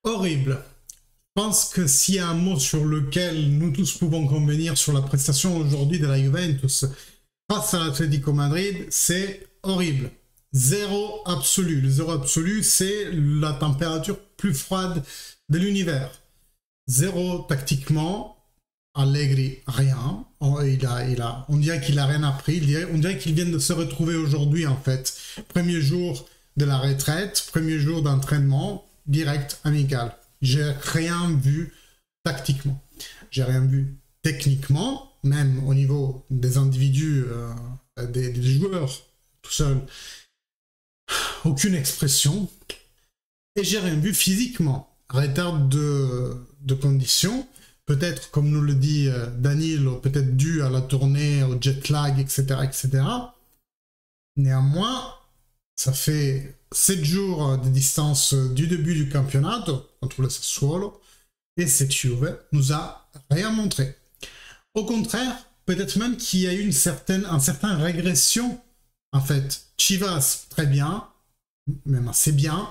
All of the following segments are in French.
Horrible. Je pense que s'il y a un mot sur lequel nous tous pouvons convenir sur la prestation aujourd'hui de la Juventus face à l'Atlético Madrid, c'est horrible. Zéro absolu. Le zéro absolu, c'est la température plus froide de l'univers. Zéro tactiquement. Allegri, rien. On dirait qu'il a rien appris. On dirait qu'il vient de se retrouver aujourd'hui, en fait. Premier jour de la retraite, premier jour d'entraînement, direct, amical. J'ai rien vu tactiquement. J'ai rien vu techniquement, même au niveau des individus, des joueurs, tout seul. Aucune expression. Et j'ai rien vu physiquement. Retard de conditions. Peut-être, comme nous le dit Danilo, peut-être dû à la tournée, au jet lag, etc., etc. Néanmoins, ça fait 7 jours de distance du début du campionato contre le Sassuolo, et cette Juve nous a rien montré. Au contraire, peut-être même qu'il y a eu une certaine régression, en fait. Chivas, très bien, même assez bien.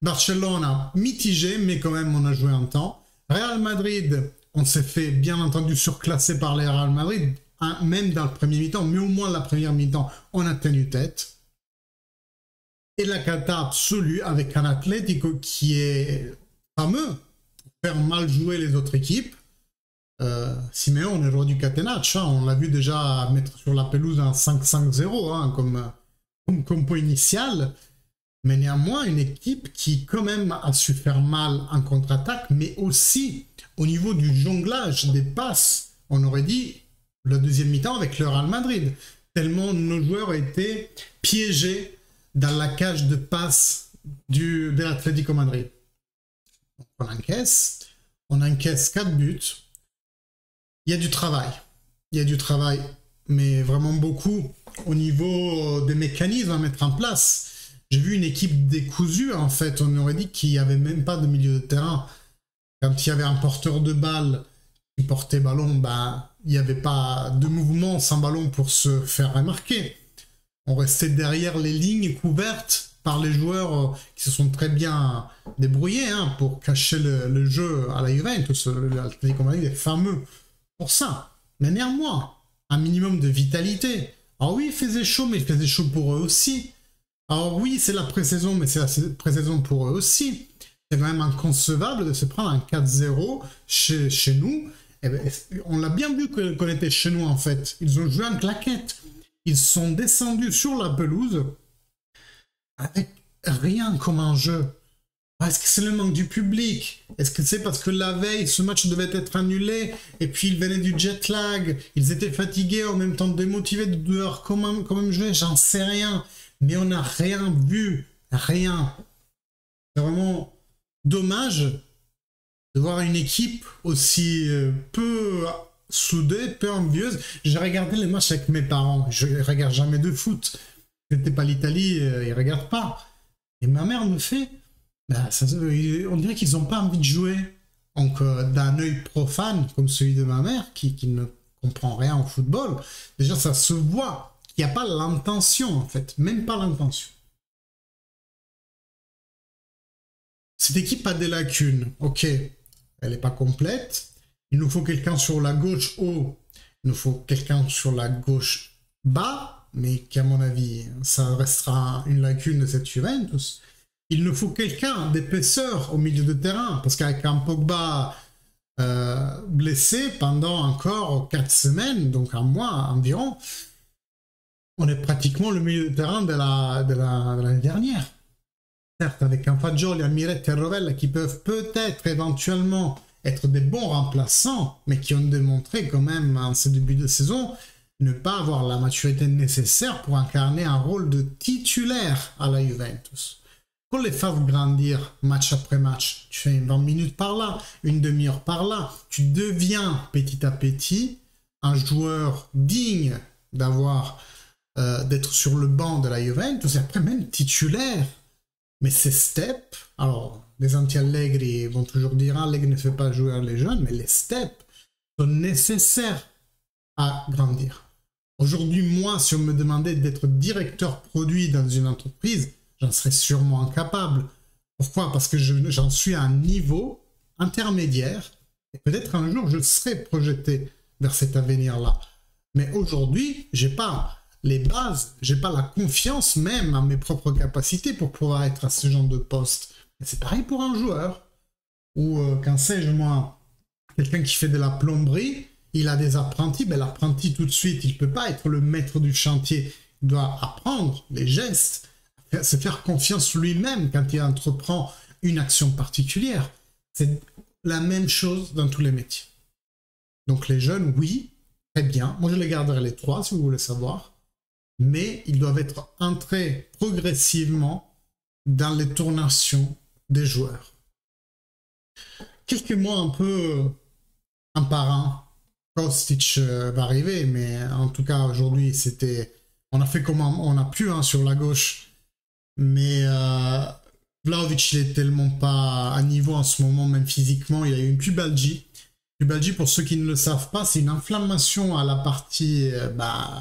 Barcelone, mitigé, mais quand même on a joué un temps. Real Madrid, on s'est fait bien entendu surclasser par les Real Madrid, hein, même dans le premier mi-temps, mais au moins la première mi-temps, on a tenu tête. Et la cata absolue avec un Atlético qui est fameux pour faire mal jouer les autres équipes. Simeone est roi du catenaccio, hein, on l'a vu déjà mettre sur la pelouse un 5-5-0 hein, comme compo initial. Mais néanmoins, une équipe qui quand même a su faire mal en contre-attaque, mais aussi au niveau du jonglage des passes, on aurait dit la deuxième mi-temps avec le Real Madrid, tellement nos joueurs étaient piégés dans la cage de passe de l'Atlético Madrid. Donc on encaisse 4 buts, il y a du travail, mais vraiment beaucoup au niveau des mécanismes à mettre en place. J'ai vu une équipe décousue, en fait. On aurait dit qu'il n'y avait même pas de milieu de terrain. Quand il y avait un porteur de balle qui portait ballon, ben, il n'y avait pas de mouvement sans ballon pour se faire remarquer. On restait derrière les lignes couvertes par les joueurs qui se sont très bien débrouillés hein, pour cacher le jeu à la Juventus. L'Atlético Madrid est fameux pour ça. Mais néanmoins, un minimum de vitalité. Alors oui, il faisait chaud, mais il faisait chaud pour eux aussi. Alors oui, c'est la pré-saison, mais c'est la pré-saison pour eux aussi. C'est quand même inconcevable de se prendre un 4-0 chez nous. Eh ben, on l'a bien vu qu'on était chez nous, en fait. Ils ont joué en claquette. Ils sont descendus sur la pelouse avec rien comme un jeu. Est-ce que c'est le manque du public? Est-ce que c'est parce que la veille, ce match devait être annulé et puis ils venaient du jet lag? Ils étaient fatigués, en même temps démotivés de devoir quand même jouer? J'en sais rien. Mais on n'a rien vu, rien. C'est vraiment dommage de voir une équipe aussi peu soudée, peu envieuse. J'ai regardé les matchs avec mes parents. Je ne regarde jamais de foot. C'était pas l'Italie, ils ne regardent pas. Et ma mère me fait, bah, on dirait qu'ils n'ont pas envie de jouer. Donc d'un œil profane comme celui de ma mère, qui ne comprend rien au football, déjà ça se voit. Il n'y a pas l'intention, en fait. Même pas l'intention. Cette équipe a des lacunes. Ok, elle n'est pas complète. Il nous faut quelqu'un sur la gauche haut. Il nous faut quelqu'un sur la gauche bas. Mais qui, à mon avis, ça restera une lacune de cette Juventus. Il nous faut quelqu'un d'épaisseur au milieu de terrain. Parce qu'avec un Pogba blessé pendant encore 4 semaines, donc un mois environ, on est pratiquement le milieu de terrain de l'année dernière. Certes, avec un Fagioli, un Miretti et Rovella qui peuvent peut-être éventuellement être des bons remplaçants, mais qui ont démontré quand même en ce début de saison ne pas avoir la maturité nécessaire pour incarner un rôle de titulaire à la Juventus. Qu'on les fasse grandir match après match, tu fais 20 minutes par là, une demi-heure par là, tu deviens petit à petit un joueur digne d'être sur le banc de la Juventus et après même titulaire. Mais ces steps, alors les anti-Allegri vont toujours dire Allegri ne fait pas jouer les jeunes, mais les steps sont nécessaires à grandir. Aujourd'hui, moi, si on me demandait d'être directeur produit dans une entreprise, j'en serais sûrement incapable. Pourquoi? Parce que j'en suis à un niveau intermédiaire, et peut-être un jour je serai projeté vers cet avenir-là. Mais aujourd'hui, j'ai pas les bases, j'ai pas la confiance même à mes propres capacités pour pouvoir être à ce genre de poste. C'est pareil pour un joueur, ou qu'en sais-je moi, quelqu'un qui fait de la plomberie, il a des apprentis, ben l'apprenti tout de suite, il peut pas être le maître du chantier, il doit apprendre les gestes, se faire confiance lui-même quand il entreprend une action particulière. C'est la même chose dans tous les métiers. Donc les jeunes, oui, très bien. Moi, je les garderai les trois, si vous voulez savoir. Mais ils doivent être entrés progressivement dans les tournations des joueurs. Quelques mois un peu un par un, Kostic va arriver, mais en tout cas, aujourd'hui, c'était... On a fait comme on a pu sur la gauche. Mais Vlahovic, il est tellement pas à niveau en ce moment, même physiquement. Il a eu une pubalgie. Pubalgie, pour ceux qui ne le savent pas, c'est une inflammation à la partie,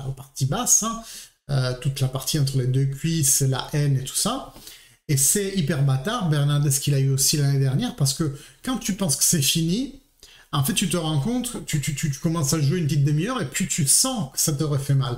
aux parties basses, toute la partie entre les deux cuisses, la haine et tout ça. Et c'est hyper bâtard. Bernardes qu'il a eu aussi l'année dernière, parce que quand tu penses que c'est fini, en fait, tu te rends compte, tu commences à jouer une petite demi-heure et puis tu sens que ça te refait mal.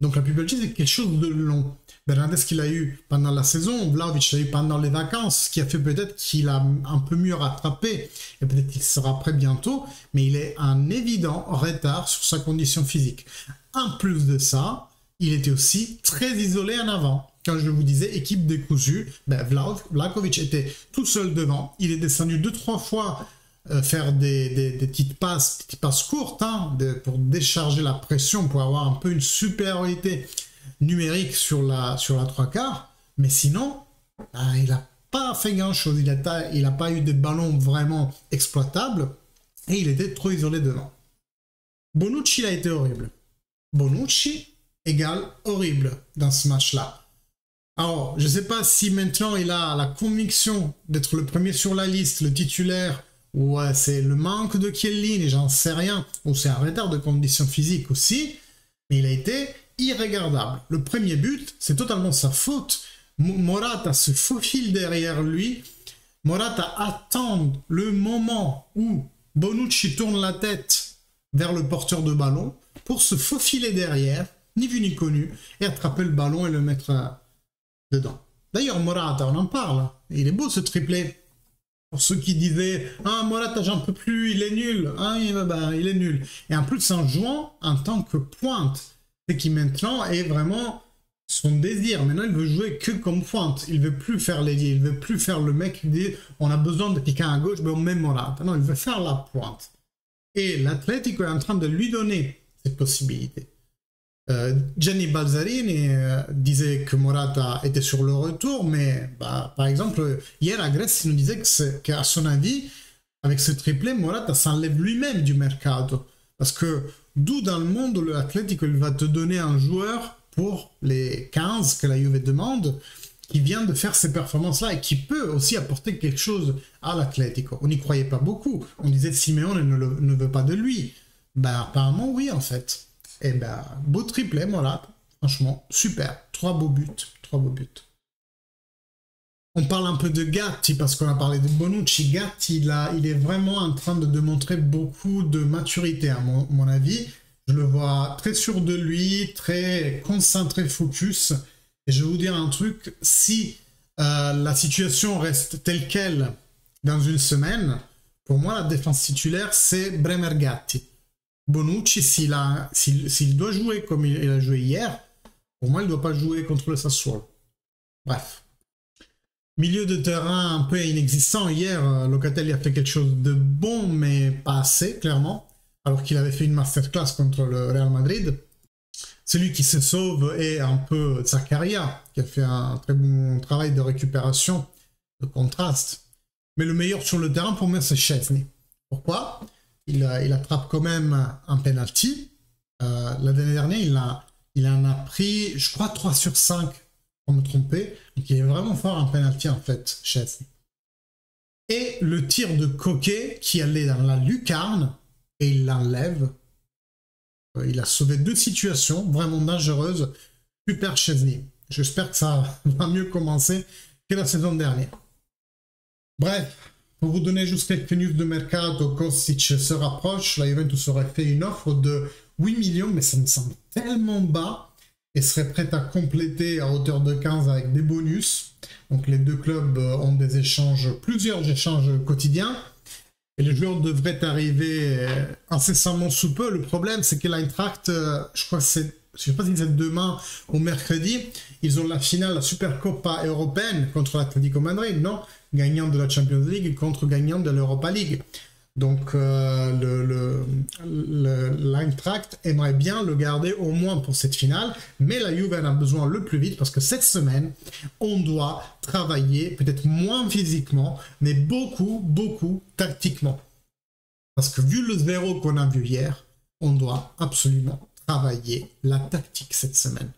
Donc la pubalgie, c'est quelque chose de long. Bernardes qu'il a eu pendant la saison, Vlahovic l'a eu pendant les vacances, ce qui a fait peut-être qu'il a un peu mieux rattrapé, et peut-être qu'il sera prêt bientôt, mais il est un évident retard sur sa condition physique. En plus de ça, il était aussi très isolé en avant. Quand je vous disais équipe décousue, Vlahovic était tout seul devant, il est descendu 2-3 fois faire des petites passes courtes pour décharger la pression, pour avoir un peu une supériorité numérique sur la 3/4, mais sinon, il n'a pas fait grand-chose, il n'a pas eu de ballons vraiment exploitables, et il était trop isolé devant. Bonucci a été horrible. Bonucci égale horrible dans ce match-là. Alors, je ne sais pas si maintenant il a la conviction d'être le premier sur la liste, le titulaire, ou c'est le manque de Chiellini, j'en sais rien, ou c'est un retard de condition physique aussi, mais il a été irregardable. Le premier but, c'est totalement sa faute. Morata se faufile derrière lui. Morata attend le moment où Bonucci tourne la tête vers le porteur de ballon pour se faufiler derrière, ni vu ni connu, et attraper le ballon et le mettre dedans. D'ailleurs, Morata, on en parle. Il est beau ce triplé. Pour ceux qui disaient « Ah, Morata, j'en peux plus, il est nul. Ah, il est nul. » Et en plus, en jouant en tant que pointe, c'est qui maintenant est vraiment son désir. Maintenant, il veut jouer que comme pointe. Il veut plus faire l'ailier. Il veut plus faire le mec qui dit « On a besoin de quelqu'un à gauche, ben on met Morata. » Non, il veut faire la pointe. Et l'Atlético est en train de lui donner cette possibilité. Gianni Balzarini disait que Morata était sur le retour, mais par exemple, hier à Grèce, il nous disait qu'à son avis, avec ce triplé, Morata s'enlève lui-même du mercato. Parce que d'où dans le monde l'Atlético il va te donner un joueur pour les 15 que la Juve demande, qui vient de faire ces performances-là et qui peut aussi apporter quelque chose à l'Atlético. On n'y croyait pas beaucoup. On disait Simeone ne veut pas de lui. Apparemment, oui, en fait. Et beau triplé, Morata. Franchement, super. 3 beaux buts. 3 beaux buts. On parle un peu de Gatti parce qu'on a parlé de Bonucci. Gatti, il est vraiment en train de démontrer beaucoup de maturité, à mon avis. Je le vois très sûr de lui, très concentré, focus. Et je vais vous dire un truc, si la situation reste telle qu'elle dans une semaine, pour moi, la défense titulaire, c'est Bremer Gatti. Bonucci, s'il doit jouer comme il a joué hier, pour moi, il ne doit pas jouer contre le Sassuolo. Bref. Milieu de terrain un peu inexistant. Hier, Locatelli a fait quelque chose de bon, mais pas assez, clairement. Alors qu'il avait fait une masterclass contre le Real Madrid. Celui qui se sauve est un peu Zakaria, qui a fait un très bon travail de récupération, de contraste. Mais le meilleur sur le terrain, pour moi, c'est Szczesny. Pourquoi ? Il attrape quand même un penalty. L'année dernière, il en a pris, je crois, 3 sur 5, pour me tromper. Donc il est vraiment fort en penalty, en fait, Szczesny. Et le tir de Coquet qui allait dans la lucarne, et il l'enlève. Il a sauvé 2 situations vraiment dangereuses. Super Szczesny. J'espère que ça va mieux commencer que la saison dernière. Bref, pour vous donner juste quelques news de mercato, Kostic se rapproche. La Juventus aurait fait une offre de 8 millions, mais ça me semble tellement bas, et serait prête à compléter à hauteur de 15 avec des bonus. Donc les deux clubs ont des échanges, plusieurs échanges quotidiens. Et les joueurs devraient arriver incessamment sous peu. Le problème, c'est que l'Eintracht, je crois que c'est, je sais pas si c'est demain ou mercredi, ils ont la finale, la Supercoppa européenne contre l'Atlético Madrid, non? Gagnant de la Champions League contre gagnant de l'Europa League. Donc l'Eintracht aimerait bien le garder au moins pour cette finale, mais la Juve en a besoin le plus vite parce que cette semaine, on doit travailler, peut-être moins physiquement, mais beaucoup tactiquement. Parce que vu le 0 qu'on a vu hier, on doit absolument travailler la tactique cette semaine.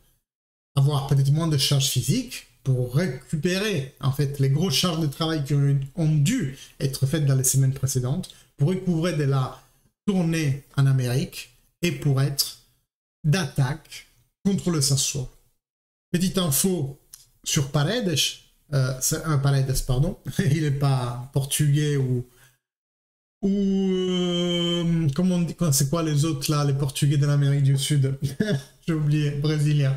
Avoir peut-être moins de charges physiques pour récupérer en fait les grosses charges de travail qui ont dû être faites dans les semaines précédentes, pour recouvrer de la tournée en Amérique et pour être d'attaque contre le Sassuolo. Petite info sur Paredes, Paredes, pardon, il n'est pas portugais ou comment on dit, c'est quoi les autres là, les portugais de l'Amérique du Sud? J'ai oublié, brésilien.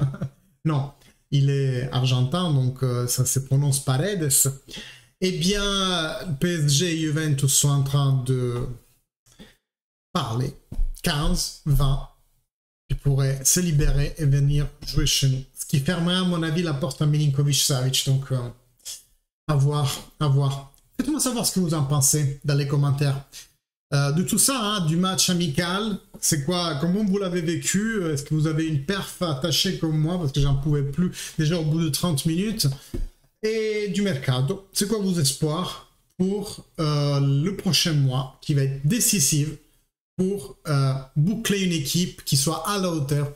Non, il est argentin, donc ça se prononce Paredes. Eh bien, PSG et Juventus sont en train de parler. 15, 20, ils pourraient se libérer et venir jouer chez nous. Ce qui fermerait, à mon avis, la porte à Milinkovic-Savic. Donc, à voir, à voir. Faites-moi savoir ce que vous en pensez dans les commentaires. De tout ça, hein, du match amical, c'est quoi, comment vous l'avez vécu? Est-ce que vous avez une perf attachée comme moi? Parce que j'en pouvais plus déjà au bout de 30 minutes. Et du mercato, c'est quoi vos espoirs pour le prochain mois qui va être décisif pour boucler une équipe qui soit à la hauteur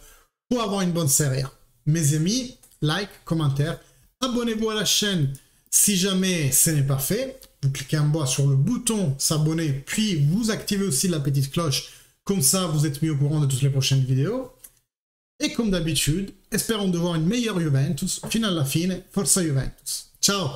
pour avoir une bonne série. Mes amis, like, commentaire, abonnez-vous à la chaîne si jamais ce n'est pas fait. Vous cliquez en bas sur le bouton s'abonner, puis vous activez aussi la petite cloche. Comme ça, vous êtes mis au courant de toutes les prochaines vidéos. Et comme d'habitude, espérons de voir une meilleure Juventus. Fino alla fine, forza Juventus. Ciao!